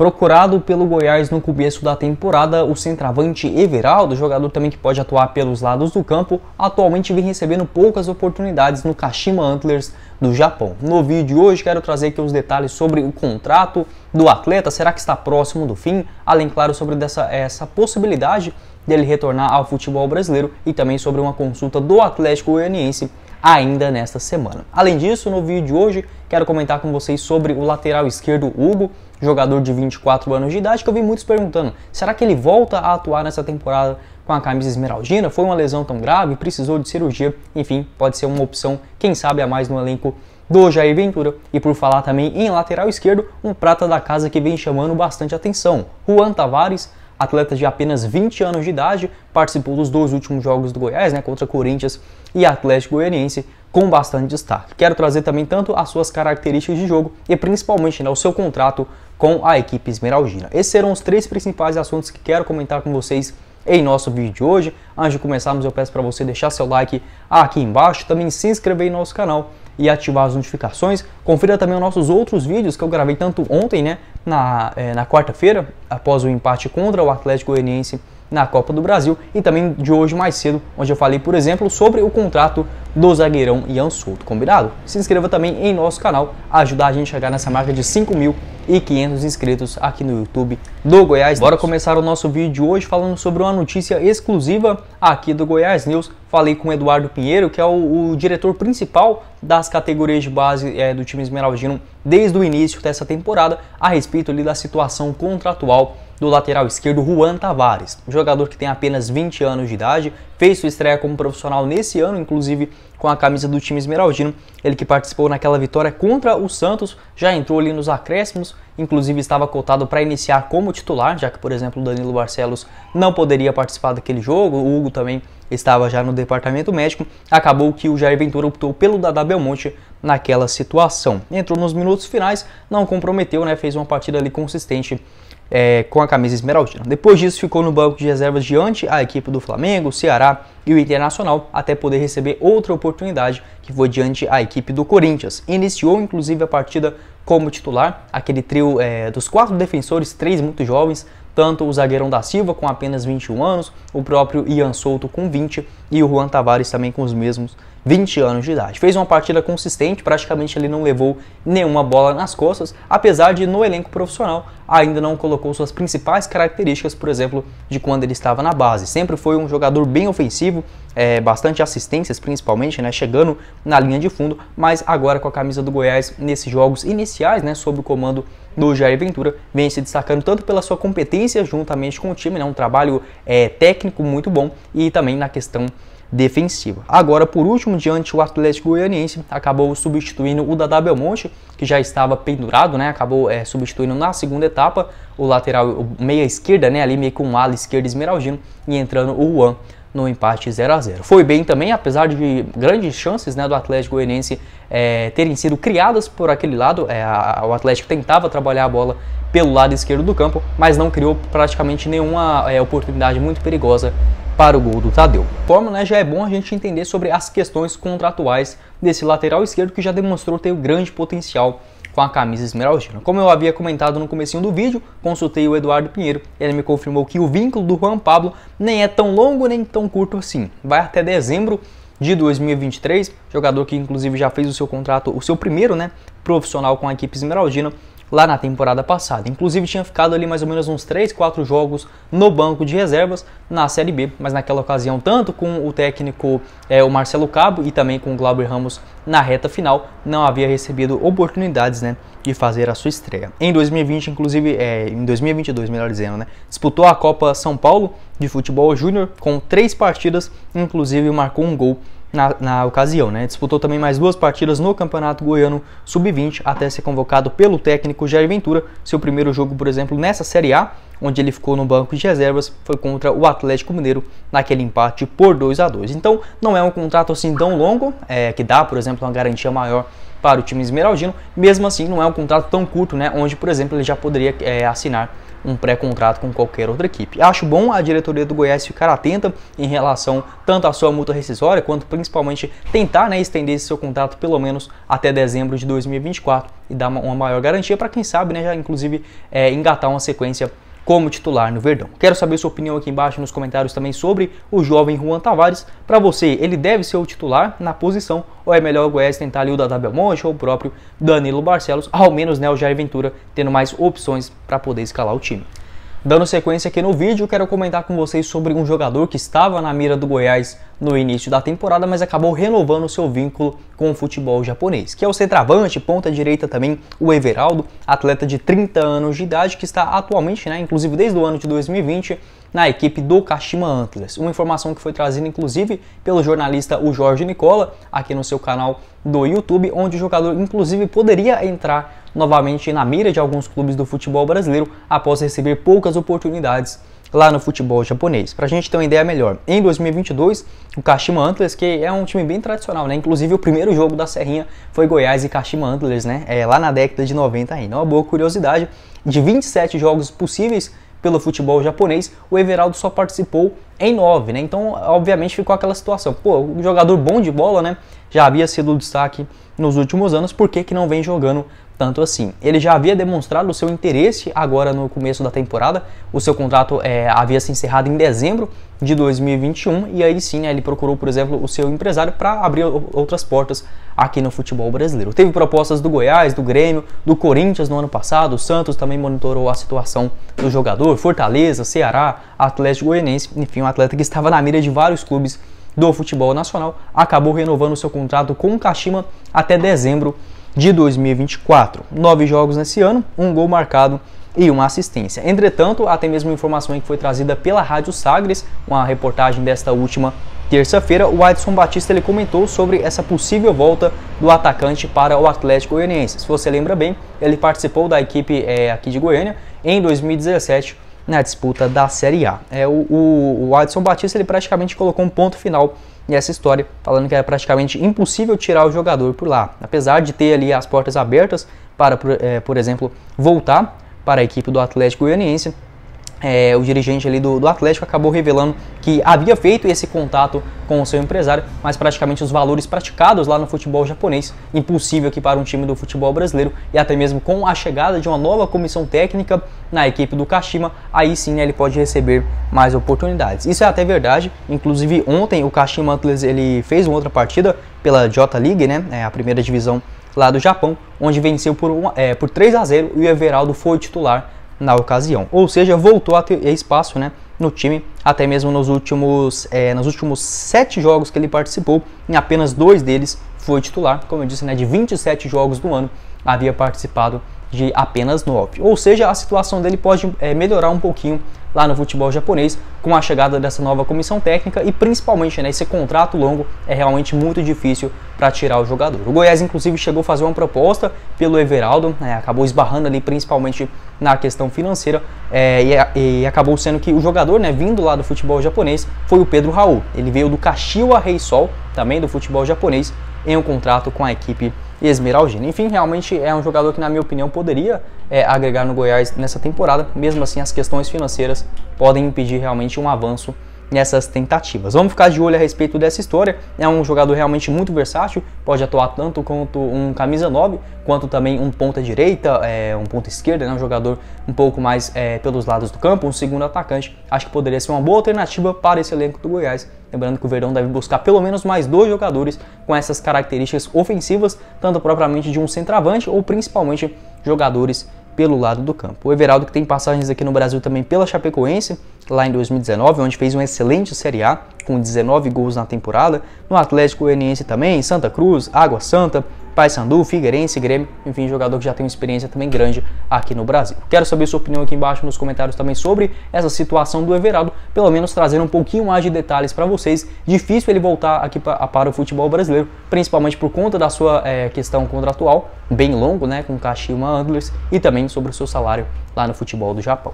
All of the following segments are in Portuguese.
Procurado pelo Goiás no começo da temporada, o centroavante Everaldo, jogador também que pode atuar pelos lados do campo, atualmente vem recebendo poucas oportunidades no Kashima Antlers do Japão. No vídeo de hoje quero trazer aqui os detalhes sobre o contrato do atleta, será que está próximo do fim? Além, claro, sobre essa possibilidade dele retornar ao futebol brasileiro e também sobre uma consulta do Atlético Goianiense ainda nesta semana. Além disso, no vídeo de hoje quero comentar com vocês sobre o lateral esquerdo Hugo, jogador de 24 anos de idade, que eu vi muitos perguntando, será que ele volta a atuar nessa temporada com a camisa esmeraldina? Foi uma lesão tão grave? Precisou de cirurgia? Enfim, pode ser uma opção, quem sabe a mais no elenco do Jair Ventura. E por falar também em lateral esquerdo, um prata da casa que vem chamando bastante atenção, Juan Tavares, atleta de apenas 20 anos de idade, participou dos dois últimos jogos do Goiás, contra Corinthians e Atlético Goianiense, com bastante destaque. Quero trazer também tanto as suas características de jogo e principalmente o seu contrato com a equipe esmeraldina. Esses serão os três principais assuntos que quero comentar com vocês em nosso vídeo de hoje. Antes de começarmos, eu peço para você deixar seu like aqui embaixo, também se inscrever no nosso canal e ativar as notificações. Confira também os nossos outros vídeos que eu gravei tanto ontem, na quarta-feira, após o empate contra o Atlético Goianiense na Copa do Brasil, e também de hoje mais cedo, onde eu falei, por exemplo, sobre o contrato do zagueirão Ian Souto, combinado? Se inscreva também em nosso canal, ajudar a gente a chegar nessa marca de 5.500 inscritos aqui no YouTube do Goiás. Bora começar o nosso vídeo de hoje falando sobre uma notícia exclusiva aqui do Goiás News. Falei com o Eduardo Pinheiro, que é o diretor principal das categorias de base do time esmeraldino desde o início dessa temporada, a respeito ali da situação contratual do lateral esquerdo Juan Tavares, jogador que tem apenas 20 anos de idade, fez sua estreia como profissional nesse ano, inclusive com a camisa do time esmeraldino, ele que participou naquela vitória contra o Santos, já entrou ali nos acréscimos, inclusive estava cotado para iniciar como titular, já que, por exemplo, o Danilo Barcelos não poderia participar daquele jogo, o Hugo também estava já no departamento médico, acabou que o Jair Ventura optou pelo Dadá Belmonte naquela situação. Entrou nos minutos finais, não comprometeu, fez uma partida ali consistente com a camisa esmeraldina. Depois disso ficou no banco de reservas diante a equipe do Flamengo, Ceará e o Internacional, até poder receber outra oportunidade que foi diante a equipe do Corinthians. Iniciou inclusive a partida como titular, aquele trio dos 4 defensores, 3 muito jovens, tanto o zagueirão da Silva com apenas 21 anos, o próprio Ian Souto com 20 e o Juan Tavares também com os mesmos 20 anos de idade. Fez uma partida consistente, praticamente ele não levou nenhuma bola nas costas, apesar de no elenco profissional ainda não colocou suas principais características, por exemplo, de quando ele estava na base. Sempre foi um jogador bem ofensivo, bastante assistências principalmente, chegando na linha de fundo, mas agora com a camisa do Goiás nesses jogos iniciais, sob o comando do Jair Ventura, vem se destacando tanto pela sua competência juntamente com o time, um trabalho técnico muito bom, e também na questão defensiva. Agora, por último, diante o Atlético Goianiense, acabou substituindo o Dadá Belmonte, que já estava pendurado, acabou substituindo na segunda etapa o lateral, o meia esquerda, ali meio com um ala esquerda esmeraldino, e entrando o Juan no empate 0-0. Foi bem também, apesar de grandes chances do Atlético Goianiense terem sido criadas por aquele lado. O Atlético tentava trabalhar a bola pelo lado esquerdo do campo, mas não criou praticamente nenhuma oportunidade muito perigosa para o gol do Tadeu. De forma, já é bom a gente entender sobre as questões contratuais desse lateral esquerdo, que já demonstrou ter um grande potencial com a camisa esmeraldina. Como eu havia comentado no comecinho do vídeo, consultei o Eduardo Pinheiro, ele me confirmou que o vínculo do Juan Pablo nem é tão longo nem tão curto assim. Vai até dezembro de 2023, jogador que inclusive já fez o seu contrato, o seu primeiro profissional com a equipe esmeraldina, lá na temporada passada. Inclusive tinha ficado ali mais ou menos uns 3, 4 jogos no banco de reservas na Série B, mas naquela ocasião, tanto com o técnico o Marcelo Cabo e também com o Glauber Ramos na reta final, não havia recebido oportunidades de fazer a sua estreia. Em 2020, inclusive, em 2022, melhor dizendo, disputou a Copa São Paulo de Futebol Júnior com 3 partidas, inclusive marcou um gol na ocasião, Disputou também mais 2 partidas no Campeonato Goiano Sub-20 até ser convocado pelo técnico Jair Ventura. Seu primeiro jogo, por exemplo, nessa Série A, onde ele ficou no banco de reservas, foi contra o Atlético Mineiro naquele empate por 2-2. Então, não é um contrato assim tão longo, que dá, por exemplo, uma garantia maior para o time esmeraldino. Mesmo assim, não é um contrato tão curto, né, onde, por exemplo, ele já poderia assinar um pré-contrato com qualquer outra equipe. Acho bom a diretoria do Goiás ficar atenta em relação tanto à sua multa rescisória, quanto principalmente tentar, né, estender esse seu contrato pelo menos até dezembro de 2024 e dar uma maior garantia para quem sabe, né, já inclusive engatar uma sequência como titular no Verdão. Quero saber sua opinião aqui embaixo nos comentários também sobre o jovem Juan Tavares. Para você, ele deve ser o titular na posição ou é melhor o Goiás tentar ali o Dadá Belmonte ou o próprio Danilo Barcelos, ao menos, né, o Jair Ventura tendo mais opções para poder escalar o time. Dando sequência aqui no vídeo, quero comentar com vocês sobre um jogador que estava na mira do Goiás no início da temporada, mas acabou renovando seu vínculo com o futebol japonês, que é o centroavante, ponta direita também, o Everaldo, atleta de 30 anos de idade, que está atualmente, né, inclusive desde o ano de 2020, na equipe do Kashima Antlers. Uma informação que foi trazida inclusive pelo jornalista o Jorge Nicola, aqui no seu canal do YouTube, onde o jogador inclusive poderia entrar novamente na mira de alguns clubes do futebol brasileiro após receber poucas oportunidades lá no futebol japonês. Pra gente ter uma ideia melhor, em 2022, o Kashima Antlers, que é um time bem tradicional, né? Inclusive o primeiro jogo da Serrinha foi Goiás e Kashima Antlers, né? Lá na década de 90 ainda. Uma boa curiosidade, de 27 jogos possíveis pelo futebol japonês, o Everaldo só participou em 9, né? Então, obviamente, ficou aquela situação. Pô, um jogador bom de bola, né? Já havia sido destaque nos últimos anos, por que não vem jogando tanto assim? Ele já havia demonstrado o seu interesse agora no começo da temporada, o seu contrato havia se encerrado em dezembro de 2021 e aí sim, né, ele procurou, por exemplo, o seu empresário para abrir outras portas aqui no futebol brasileiro. Teve propostas do Goiás, do Grêmio, do Corinthians no ano passado, o Santos também monitorou a situação do jogador, Fortaleza, Ceará, Atlético Goianiense, enfim, um atleta que estava na mira de vários clubes do futebol nacional, acabou renovando seu contrato com o Kashima até dezembro de 2024. 9 jogos nesse ano, 1 gol marcado e uma assistência. Entretanto, até mesmo informação que foi trazida pela Rádio Sagres, uma reportagem desta última terça-feira, o Adson Batista ele comentou sobre essa possível volta do atacante para o Atlético Goianiense. Se você lembra bem, ele participou da equipe aqui de Goiânia em 2017 na disputa da Série A. O Adson Batista ele praticamente colocou um ponto final nessa história, falando que era praticamente impossível tirar o jogador por lá, apesar de ter ali as portas abertas para, por exemplo, voltar para a equipe do Atlético Goianiense. O dirigente ali do Atlético acabou revelando que havia feito esse contato com o seu empresário, mas praticamente os valores praticados lá no futebol japonês, impossível aqui para um time do futebol brasileiro, e até mesmo com a chegada de uma nova comissão técnica na equipe do Kashima, aí sim, né, ele pode receber mais oportunidades. Isso é até verdade, inclusive ontem o Kashima Antlers ele fez uma outra partida pela J-League, né, a primeira divisão lá do Japão, onde venceu por 3-0 e o Everaldo foi titular na ocasião, ou seja, voltou a ter espaço, né, no time, até mesmo nos últimos 7 jogos que ele participou, em apenas 2 deles foi titular, como eu disse, né, de 27 jogos do ano, havia participado de apenas 9, ou seja, a situação dele pode melhorar um pouquinho lá no futebol japonês com a chegada dessa nova comissão técnica e principalmente, né, esse contrato longo é realmente muito difícil para tirar o jogador. O Goiás inclusive chegou a fazer uma proposta pelo Everaldo, acabou esbarrando ali principalmente na questão financeira e acabou sendo que o jogador, né, vindo lá do futebol japonês foi o Pedro Raul. Ele veio do Kashiwa Reysol, também do futebol japonês, em um contrato com a equipe esmeraldina. Enfim, realmente é um jogador que, na minha opinião, poderia agregar no Goiás nessa temporada. Mesmo assim, as questões financeiras podem impedir realmente um avanço nessas tentativas. Vamos ficar de olho a respeito dessa história. É um jogador realmente muito versátil, pode atuar tanto quanto um camisa 9, quanto também um ponta direita, um ponta esquerda, né? Um jogador um pouco mais pelos lados do campo, um segundo atacante. Acho que poderia ser uma boa alternativa para esse elenco do Goiás. Lembrando que o Verdão deve buscar pelo menos mais 2 jogadores com essas características ofensivas, tanto propriamente de um centroavante ou principalmente jogadores pelo lado do campo. O Everaldo, que tem passagens aqui no Brasil também pela Chapecoense, lá em 2019, onde fez uma excelente Série A, com 19 gols na temporada. No Atlético Goianiense também, Santa Cruz, Água Santa, Paysandu, Figueirense, Grêmio, enfim, jogador que já tem uma experiência também grande aqui no Brasil. Quero saber sua opinião aqui embaixo nos comentários também sobre essa situação do Everaldo, pelo menos trazendo um pouquinho mais de detalhes para vocês. Difícil ele voltar aqui para o futebol brasileiro, principalmente por conta da sua questão contratual, bem longo, né, com o Kashima Antlers, e também sobre o seu salário lá no futebol do Japão.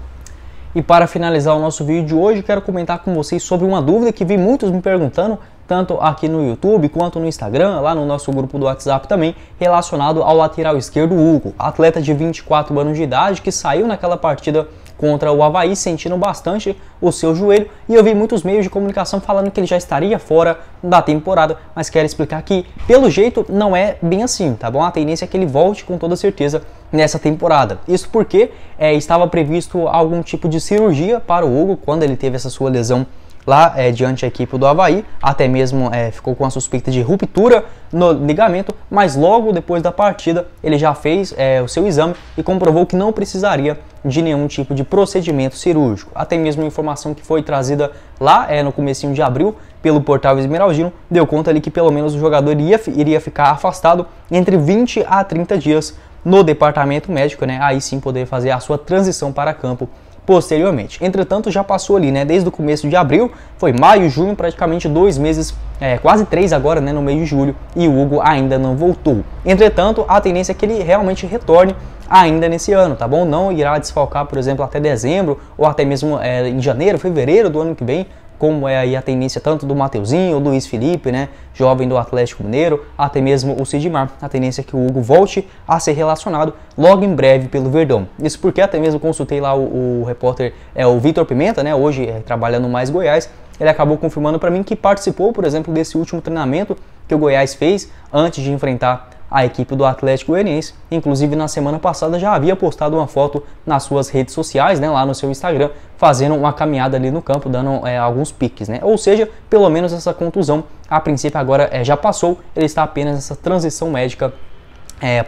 E para finalizar o nosso vídeo de hoje, quero comentar com vocês sobre uma dúvida que vi muitos me perguntando tanto aqui no YouTube quanto no Instagram, lá no nosso grupo do WhatsApp também, relacionado ao lateral esquerdo Hugo, atleta de 24 anos de idade que saiu naquela partida contra o Avaí sentindo bastante o seu joelho, e eu vi muitos meios de comunicação falando que ele já estaria fora da temporada, mas quero explicar que pelo jeito não é bem assim, tá bom? A tendência é que ele volte com toda certeza nessa temporada. Isso porque estava previsto algum tipo de cirurgia para o Hugo quando ele teve essa sua lesão lá diante da equipe do Avaí, até mesmo ficou com a suspeita de ruptura no ligamento, mas logo depois da partida ele já fez o seu exame e comprovou que não precisaria de nenhum tipo de procedimento cirúrgico. Até mesmo a informação que foi trazida lá no comecinho de abril pelo portal Esmeraldino deu conta ali que pelo menos o jogador iria ficar afastado entre 20 a 30 dias no departamento médico, né? Aí sim poder fazer a sua transição para campo posteriormente. Entretanto, já passou ali, né? Desde o começo de abril, foi maio, junho, praticamente 2 meses, quase 3 agora, né? No mês de julho, e o Hugo ainda não voltou. Entretanto, a tendência é que ele realmente retorne ainda nesse ano, tá bom? Não irá desfalcar, por exemplo, até dezembro, ou até mesmo em janeiro, fevereiro do ano que vem, como é aí a tendência tanto do Mateuzinho, o Luiz Felipe, né, jovem do Atlético Mineiro, até mesmo o Sidmar. A tendência é que o Hugo volte a ser relacionado logo em breve pelo Verdão. Isso porque até mesmo consultei lá o repórter, o Vitor Pimenta, né, hoje trabalhando mais Goiás, ele acabou confirmando para mim que participou, por exemplo, desse último treinamento que o Goiás fez antes de enfrentar a equipe do Atlético Goianiense. Inclusive na semana passada já havia postado uma foto nas suas redes sociais, né, lá no seu Instagram, fazendo uma caminhada ali no campo, dando alguns piques, né? Ou seja, pelo menos essa contusão a princípio agora já passou, ele está apenas nessa transição médica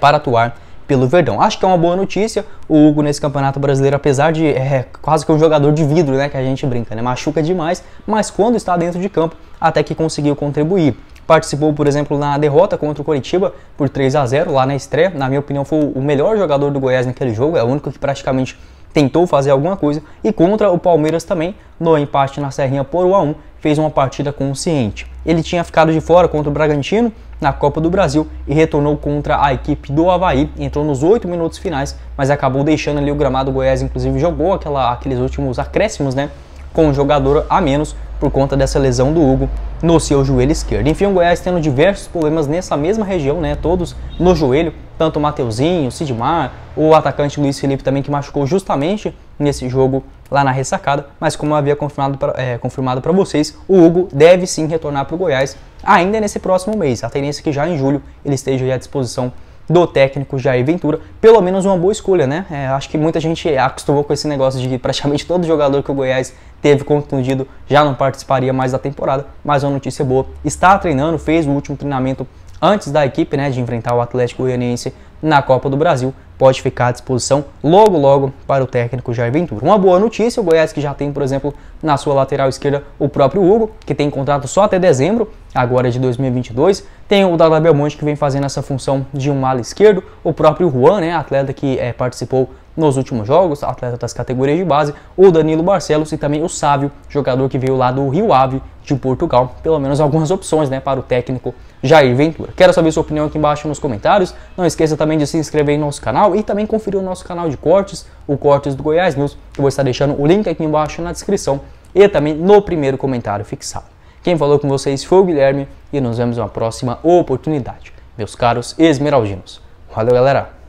para atuar pelo Verdão. Acho que é uma boa notícia. O Hugo nesse Campeonato Brasileiro, apesar de quase que um jogador de vidro, né, que a gente brinca, né, machuca demais, mas quando está dentro de campo até que conseguiu contribuir. Participou, por exemplo, na derrota contra o Coritiba por 3-0 lá na estreia. Na minha opinião, foi o melhor jogador do Goiás naquele jogo, é o único que praticamente tentou fazer alguma coisa. E contra o Palmeiras também, no empate na Serrinha por 1-1, fez uma partida consciente. Ele tinha ficado de fora contra o Bragantino na Copa do Brasil e retornou contra a equipe do Avaí. Entrou nos 8 minutos finais, mas acabou deixando ali o gramado. O Goiás, inclusive, jogou aqueles últimos acréscimos, né, com um jogador a menos por conta dessa lesão do Hugo no seu joelho esquerdo. Enfim, o Goiás tendo diversos problemas nessa mesma região, né, todos no joelho, tanto o Mateuzinho, o Sidmar, o atacante Luiz Felipe também, que machucou justamente nesse jogo lá na ressacada, mas como eu havia confirmado para vocês, o Hugo deve sim retornar para o Goiás ainda nesse próximo mês. A tendência é que já em julho ele esteja à disposição do técnico Jair Ventura, pelo menos uma boa escolha, né? Acho que muita gente acostumou com esse negócio de que praticamente todo jogador que o Goiás teve contundido já não participaria mais da temporada, mas uma notícia boa, está treinando, fez o último treinamento antes da equipe, né, de enfrentar o Atlético Goianiense na Copa do Brasil, pode ficar à disposição logo para o técnico Jair Ventura. Uma boa notícia, o Goiás que já tem, por exemplo, na sua lateral esquerda o próprio Hugo, que tem contrato só até dezembro, agora de 2022, tem o Dada Belmonte que vem fazendo essa função de um ala esquerdo, o próprio Juan, né, atleta que participou nos últimos jogos, atleta das categorias de base, o Danilo Barcelos e também o Sávio, jogador que veio lá do Rio Ave de Portugal. Pelo menos algumas opções, né, para o técnico Jair Ventura. Quero saber sua opinião aqui embaixo nos comentários. Não esqueça também de se inscrever no nosso canal e também conferir o nosso canal de cortes, o Cortes do Goiás News, que eu vou estar deixando o link aqui embaixo na descrição e também no primeiro comentário fixado. Quem falou com vocês foi o Guilherme e nos vemos em uma próxima oportunidade, meus caros esmeraldinos. Valeu, galera!